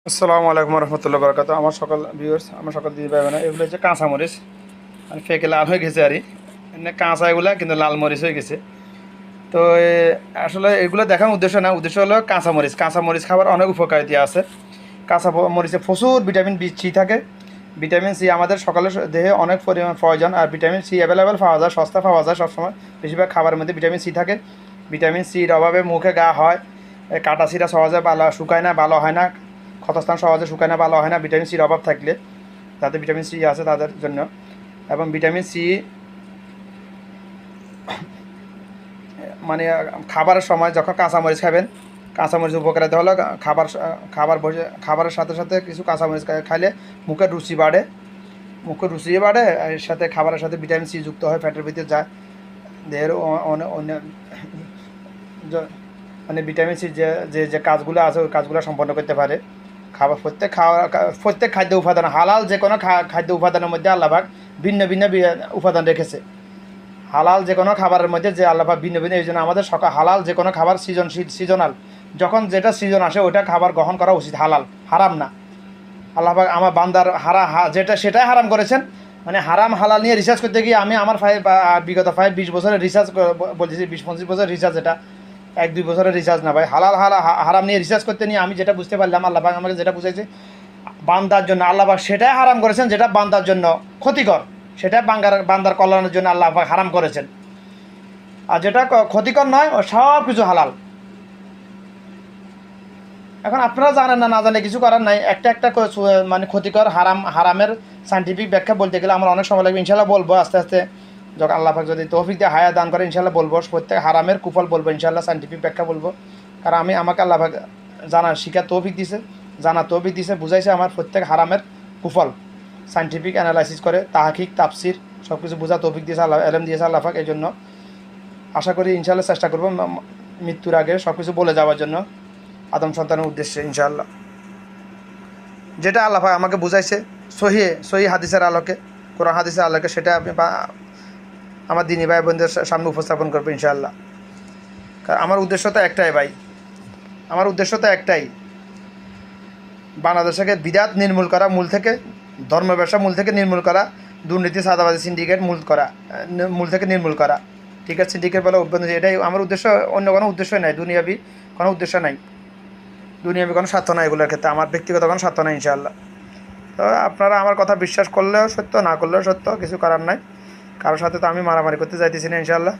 আসসালামু আলাইকুম রহমতুল্লাহ বরকাত। আমার সকল ভিউয়ার্স, আমার সকল দিদি ভাই বোনেরা, এগুলো হচ্ছে কাঁচামরিচ, মানে ফেকে লাল হয়ে গেছে আর এমনি কাঁচা এগুলা কিন্তু লাল মরিচ হয়ে গেছে। তো আসলে এগুলো দেখার উদ্দেশ্য না, উদ্দেশ্য হলো কাঁচামরিচ। কাঁচামরিচ খাবার অনেক উপকারিতা আছে। মরিচে প্রচুর ভিটামিন বি সি থাকে। ভিটামিন সি আমাদের সকালের দেহে অনেক পরিমাণ প্রয়োজন, আর ভিটামিন সি অ্যাভেলেবেল পাওয়া যায়, সস্তা পাওয়া যায় সবসময়। বেশিরভাগ খাবারের মধ্যে ভিটামিন সি থাকে। ভিটামিন সির অভাবে মুখে ঘা হয়, কাটা ছিঁড়া সহজে ভালো শুকায় না, ভালো হয় না, ক্ষতস্থান সহজে শুকায় না, ভালো হয় না ভিটামিন সির অভাব থাকলে। যাদের ভিটামিন সি আছে তাদের জন্য। এবং ভিটামিন সি মানে খাবারের সময় যখন কাঁচামরিচ খাবেন, কাঁচামরিচ উপকারিতা হলো খাবারের সাথে সাথে কিছু কাঁচামরিচ খাইলে মুখের রুচি বাড়ে, মুখের রুচি বাড়ে, এর সাথে খাবারের সাথে ভিটামিন সি যুক্ত হয়, ফ্যাটের ভিতরে যায়, দেহের অন্য মানে ভিটামিন সি যে যে যে কাজগুলো আছে ওই কাজগুলো সম্পন্ন করতে পারে। প্রত্যেক খাদ্য উপাদান, হালাল যে কোনো খাদ্য উপাদানের মধ্যে আল্লাহবাক ভিন্ন ভিন্ন উপাদান রেখেছে। হালাল যে কোনো খাবারের মধ্যে যে আল্লাহবাক ভিন্ন ভিন্ন, এই জন্য আমাদের হালাল যে কোনো খাবার সিজনাল, যখন যেটা সিজন আসে ওইটা খাবার গ্রহণ করা উচিত, হালাল, হারাম না। আল্লাহবাক আমার বান্দার যেটা সেটাই হারাম করেছেন। মানে হারাম হালাল নিয়ে রিসার্চ করতে গিয়ে আমি আমার বিগত 20 বছরের রিসার্চ বলতেছি, 20-25 বছরের রিসার্চ, এটা 1-2 বছরের রিসার্চ না ভাই। হারাম নিয়ে রিসার্চ করতে নিয়ে আমি যেটা বুঝতে পারলাম, আল্লাহবাক আমাকে যেটা বুঝাইছে বান্দার জন্য আল্লাহবাক সেটাই হারাম করেছেন যেটা বান্দার জন্য ক্ষতিকর, সেটা বান্দার কল্যাণের জন্য আল্লাহবাক হারাম করেছেন। আর যেটা ক্ষতিকর নয় ও সব কিছু হালাল। এখন আপনারা জানেন না, না জানে কিছু করার নাই। একটা মানে ক্ষতিকর হারামের সাইন্টিফিক ব্যাখ্যা বলতে গেলে আমার অনেক সময় লাগবে। ইনশাল্লাহ বলবো আস্তে আস্তে, যখন আল্লাহ পাক যদি তৌফিক দিয়ে হায়া দান করে ইনশাল্লাহ বলবো। প্রত্যেক হারামের কুফল বলবো ইনশাল্লাহ, সাইন্টিফিক ব্যাখ্যা বলবো। কারণ আমাকে আল্লাহ পাক শিখার তৌফিক দিছে, বুঝাইছে আমার প্রত্যেক হারামের কুফল সাইন্টিফিক অ্যানালাইসিস করে, তাহকিক তাফসির সব কিছু বোঝা তৌফিক দিয়েছে আল্লাহ, এলম দিয়েছে আল্লাহ পাক। এই জন্য আশা করি ইনশাল্লাহ চেষ্টা করবো মৃত্যুর আগে সব কিছু বলে যাওয়ার জন্য আদম সন্তানের উদ্দেশ্যে ইনশাআল্লাহ। যেটা আল্লাহ পাক আমাকে বুঝাইছে সহি হাদিসের আলোকে, কোরআন হাদিসের আলোকে, সেটা আপনি আমার দিনী ভাই বোনদের সামনে উপস্থাপন করবো ইনশাআল্লাহ। কারণ আমার উদ্দেশ্য তো একটাই ভাই, আমার উদ্দেশ্য তো একটাই, বাংলাদেশকে বিরাট নির্মূল করা, মূল থেকে ধর্ম ব্যবসা মূল থেকে নির্মূল করা, দুর্নীতি সাদাবাজি সিন্ডিকেট মূল থেকে নির্মূল করা। ঠিক আছে, সিন্ডিকেট বলে অভ্যন্তরীণ, এটাই আমার উদ্দেশ্য, অন্য কোনো উদ্দেশ্য নাই, দুনিয়াবি কোনো উদ্দেশ্য নাই, দুনিয়াবি কোনো স্বার্থ নাই এগুলোর ক্ষেত্রে, আমার ব্যক্তিগত কোনো স্বার্থ নাই ইনশাআল্লাহ। তো আপনারা আমার কথা বিশ্বাস করলেও সত্য, না করলেও সত্য, কিছু করার নাই। কারোর সাথে তো আমি মারামারি করতে যাইতেছি না ইনশাআল্লাহ।